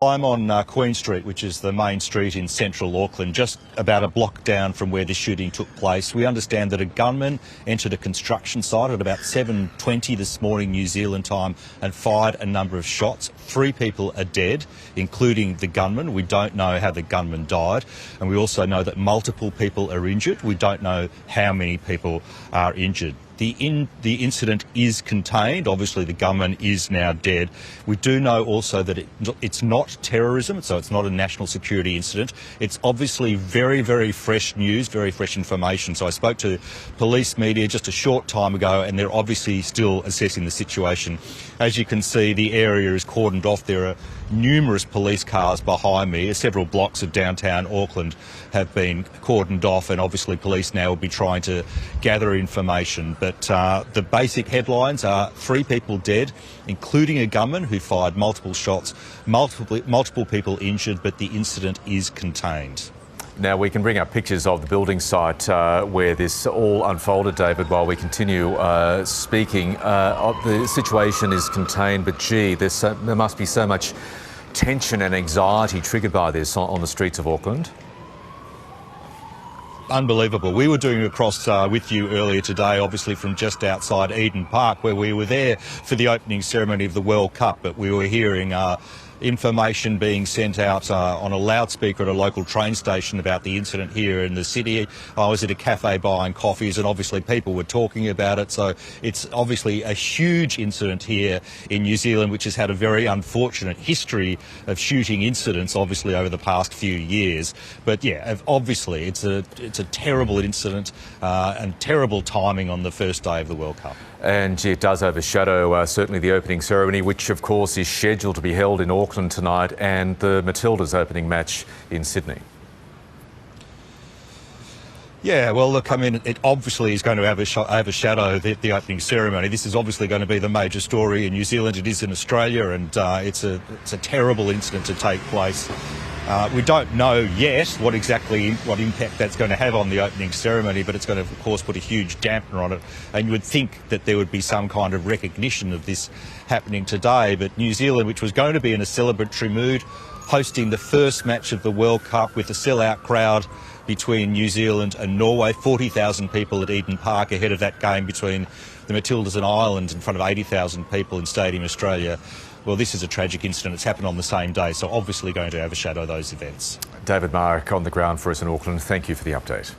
I'm on Queen Street, which is the main street in central Auckland, just about a block down from where this shooting took place. We understand that a gunman entered a construction site at about 7:20 this morning New Zealand time and fired a number of shots. 3 people are dead, including the gunman. We don't know how the gunman died, and we also know that multiple people are injured. We don't know how many people are injured. The incident is contained. Obviously, the gunman is now dead. We do know also that it's not terrorism, so it's not a national security incident. It's obviously very, very fresh news, very fresh information. So I spoke to police media just a short time ago, and they're obviously still assessing the situation. As you can see, the area is cordoned off. There are numerous police cars behind me. Several blocks of downtown Auckland have been cordoned off, and obviously police now will be trying to gather information. But the basic headlines are 3 people dead, including a gunman who fired multiple shots, multiple people injured, but the incident is contained. Now, we can bring up pictures of the building site where this all unfolded, David, while we continue speaking. The situation is contained, but gee, there must be so much tension and anxiety triggered by this on the streets of Auckland. Unbelievable. We were doing a cross with you earlier today, obviously from just outside Eden Park, where we were there for the opening ceremony of the World Cup, but we were hearing information being sent out on a loudspeaker at a local train station about the incident here in the city. I was at a cafe buying coffees, and obviously people were talking about it. So it's obviously a huge incident here in New Zealand, which has had a very unfortunate history of shooting incidents, obviously over the past few years. But yeah, obviously it's a terrible incident and terrible timing on the first day of the World Cup. And it does overshadow certainly the opening ceremony, which of course is scheduled to be held in Auckland tonight, and the Matildas opening match in Sydney. Yeah, well, look, I mean, it obviously is going to overshadow the opening ceremony. This is obviously going to be the major story in New Zealand. It is in Australia, and it's a terrible incident to take place. We don't know yet what impact that's going to have on the opening ceremony, but it's going to, of course, put a huge dampener on it. And you would think that there would be some kind of recognition of this happening today. But New Zealand, which was going to be in a celebratory mood, hosting the first match of the World Cup with a sellout crowd between New Zealand and Norway, 40,000 people at Eden Park ahead of that game between the Matildas and Ireland in front of 80,000 people in Stadium Australia. Well, this is a tragic incident. It's happened on the same day, so obviously going to overshadow those events. David Mark on the ground for us in Auckland. Thank you for the update.